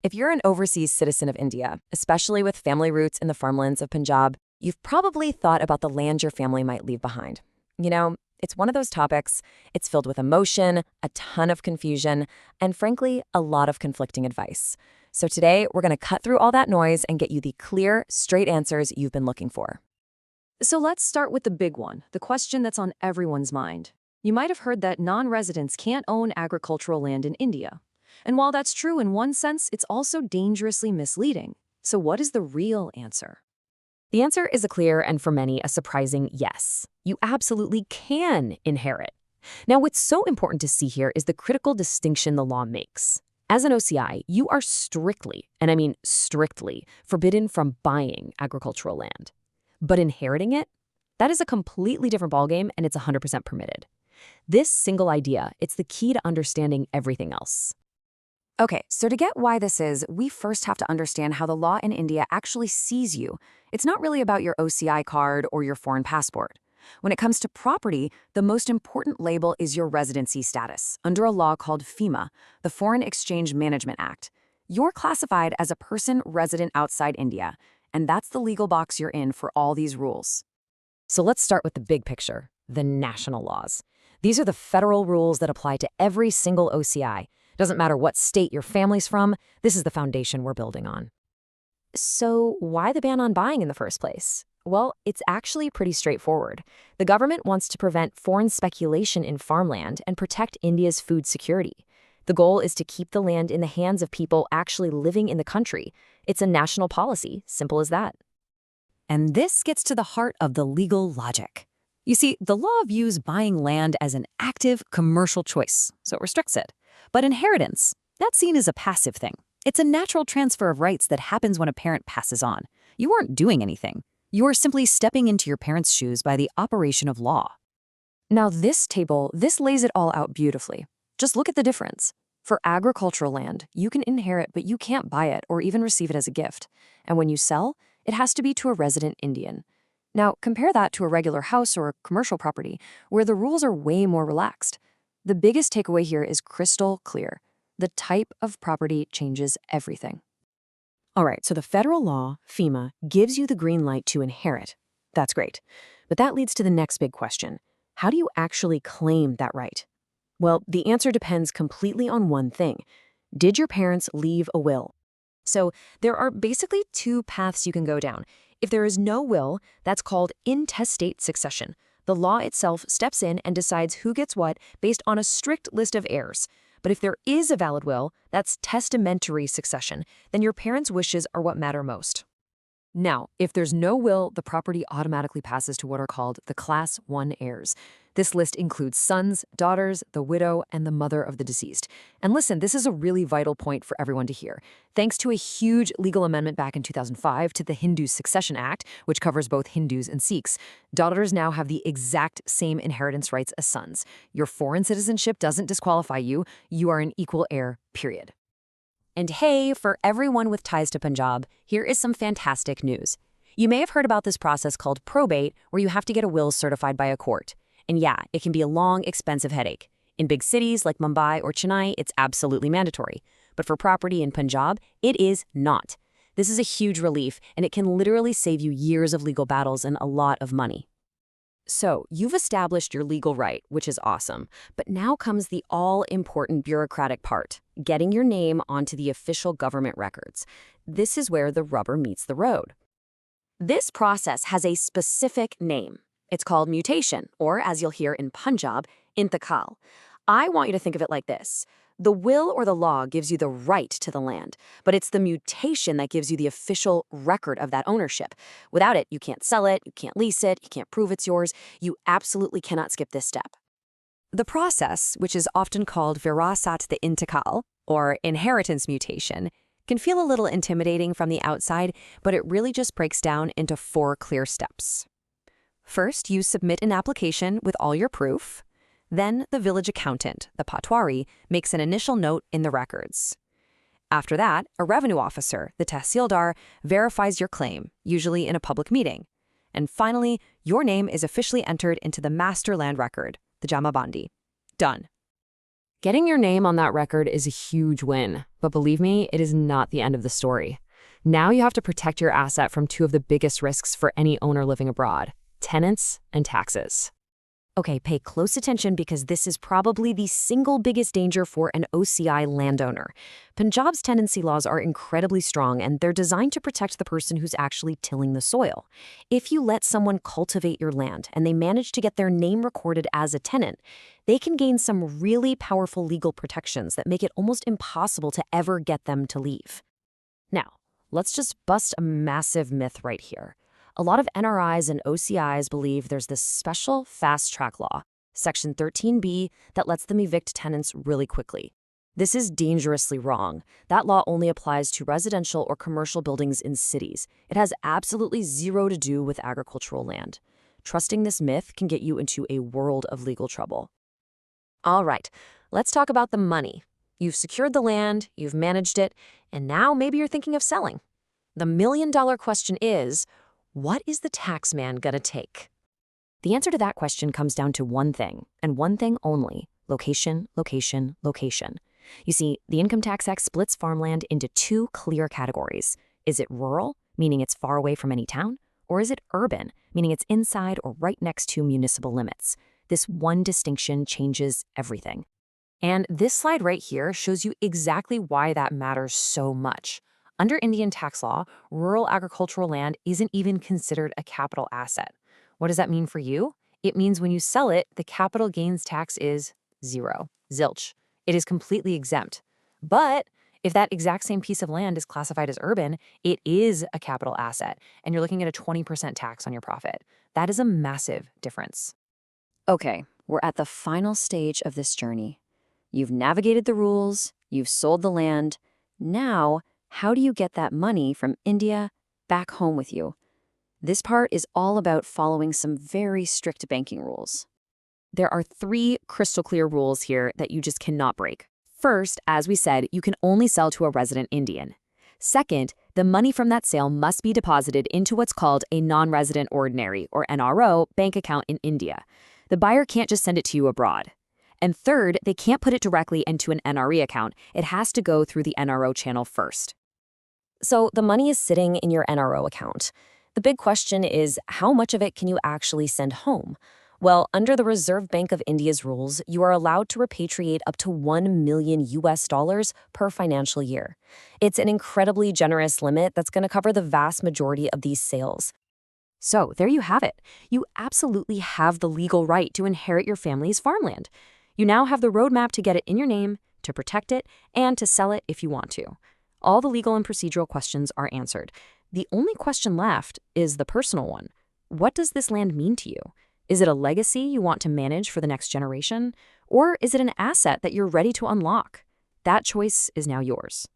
If you're an overseas citizen of India, especially with family roots in the farmlands of Punjab, you've probably thought about the land your family might leave behind. It's one of those topics. It's filled with emotion, a ton of confusion, and frankly, a lot of conflicting advice. So today, we're going to cut through all that noise and get you the clear, straight answers you've been looking for. So let's start with the big one, the question that's on everyone's mind. You might have heard that non-residents can't own agricultural land in India. And while that's true in one sense, it's also dangerously misleading. So what is the real answer? The answer is a clear and for many a surprising yes. You absolutely can inherit. Now, what's so important to see here is the critical distinction the law makes. As an OCI, you are strictly, and I mean strictly, forbidden from buying agricultural land. But inheriting it? That is a completely different ballgame, and it's 100% permitted. This single idea, it's the key to understanding everything else. Okay, so to get why this is, we first have to understand how the law in India actually sees you. It's not really about your OCI card or your foreign passport. When it comes to property, the most important label is your residency status, under a law called FEMA, the Foreign Exchange Management Act. You're classified as a person resident outside India, and that's the legal box you're in for all these rules. So let's start with the big picture, the national laws. These are the federal rules that apply to every single OCI. Doesn't matter what state your family's from, this is the foundation we're building on. So why the ban on buying in the first place? Well, it's actually pretty straightforward. The government wants to prevent foreign speculation in farmland and protect India's food security. The goal is to keep the land in the hands of people actually living in the country. It's a national policy, simple as that. And this gets to the heart of the legal logic. You see, the law views buying land as an active commercial choice, so it restricts it. But inheritance, that's seen as a passive thing. It's a natural transfer of rights that happens when a parent passes on. You aren't doing anything. You are simply stepping into your parents' shoes by the operation of law. Now this table, this lays it all out beautifully. Just look at the difference. For agricultural land, you can inherit, but you can't buy it or even receive it as a gift. And when you sell, it has to be to a resident Indian. Now, compare that to a regular house or a commercial property, where the rules are way more relaxed. The biggest takeaway here is crystal clear. The type of property changes everything. All right, so the federal law, FEMA, gives you the green light to inherit. That's great. But that leads to the next big question. How do you actually claim that right? Well, the answer depends completely on one thing. Did your parents leave a will? So there are basically two paths you can go down. If there is no will, that's called intestate succession. The law itself steps in and decides who gets what based on a strict list of heirs. But if there is a valid will, that's testamentary succession. Then your parents' wishes are what matter most. Now, if there's no will, the property automatically passes to what are called the Class 1 heirs. This list includes sons, daughters, the widow, and the mother of the deceased. And listen, this is a really vital point for everyone to hear. Thanks to a huge legal amendment back in 2005 to the Hindu Succession Act, which covers both Hindus and Sikhs, daughters now have the exact same inheritance rights as sons. Your foreign citizenship doesn't disqualify you. You are an equal heir, period. And hey, for everyone with ties to Punjab, here is some fantastic news. You may have heard about this process called probate, where you have to get a will certified by a court. And yeah, it can be a long, expensive headache. In big cities like Mumbai or Chennai, it's absolutely mandatory. But for property in Punjab, it is not. This is a huge relief, and it can literally save you years of legal battles and a lot of money. So, you've established your legal right, which is awesome. But now comes the all-important bureaucratic part, getting your name onto the official government records. This is where the rubber meets the road. This process has a specific name. It's called mutation, or as you'll hear in Punjab, Intkaal. I want you to think of it like this. The will or the law gives you the right to the land, but it's the mutation that gives you the official record of that ownership. Without it, you can't sell it, you can't lease it, you can't prove it's yours. You absolutely cannot skip this step. The process, which is often called virasat the Intkaal, or inheritance mutation, can feel a little intimidating from the outside, but it really just breaks down into 4 clear steps. First, you submit an application with all your proof. Then the village accountant, the patwari, makes an initial note in the records. After that, a revenue officer, the tehsildar, verifies your claim, usually in a public meeting. And finally, your name is officially entered into the master land record, the Jamabandi. Done. Getting your name on that record is a huge win, but believe me, it is not the end of the story. Now you have to protect your asset from two of the biggest risks for any owner living abroad: tenants and taxes. Okay, pay close attention because this is probably the single biggest danger for an OCI landowner. Punjab's tenancy laws are incredibly strong, and they're designed to protect the person who's actually tilling the soil. If you let someone cultivate your land and they manage to get their name recorded as a tenant, they can gain some really powerful legal protections that make it almost impossible to ever get them to leave. Now, let's just bust a massive myth right here. A lot of NRIs and OCIs believe there's this special fast-track law, Section 13B, that lets them evict tenants really quickly. This is dangerously wrong. That law only applies to residential or commercial buildings in cities. It has absolutely zero to do with agricultural land. Trusting this myth can get you into a world of legal trouble. All right, let's talk about the money. You've secured the land, you've managed it, and now maybe you're thinking of selling. The million-dollar question is, what is the tax man gonna take? The answer to that question comes down to one thing, and one thing only: location, location, location. You see, the Income Tax Act splits farmland into two clear categories. Is it rural, meaning it's far away from any town? Or is it urban, meaning it's inside or right next to municipal limits? This one distinction changes everything. And this slide right here shows you exactly why that matters so much. Under Indian tax law, rural agricultural land isn't even considered a capital asset. What does that mean for you? It means when you sell it, the capital gains tax is zero, zilch. It is completely exempt. But if that exact same piece of land is classified as urban, it is a capital asset, and you're looking at a 20% tax on your profit. That is a massive difference. Okay, we're at the final stage of this journey. You've navigated the rules, you've sold the land. Now, how do you get that money from India back home with you? This part is all about following some very strict banking rules. There are 3 crystal clear rules here that you just cannot break. First, as we said, you can only sell to a resident Indian. Second, the money from that sale must be deposited into what's called a non-resident ordinary, or NRO, bank account in India. The buyer can't just send it to you abroad. And third, they can't put it directly into an NRE account. It has to go through the NRO channel first. So the money is sitting in your NRO account. The big question is, how much of it can you actually send home? Well, under the Reserve Bank of India's rules, you are allowed to repatriate up to $1 million per financial year. It's an incredibly generous limit that's going to cover the vast majority of these sales. So there you have it. You absolutely have the legal right to inherit your family's farmland. You now have the roadmap to get it in your name, to protect it, and to sell it if you want to. All the legal and procedural questions are answered. The only question left is the personal one. What does this land mean to you? Is it a legacy you want to manage for the next generation? Or is it an asset that you're ready to unlock? That choice is now yours.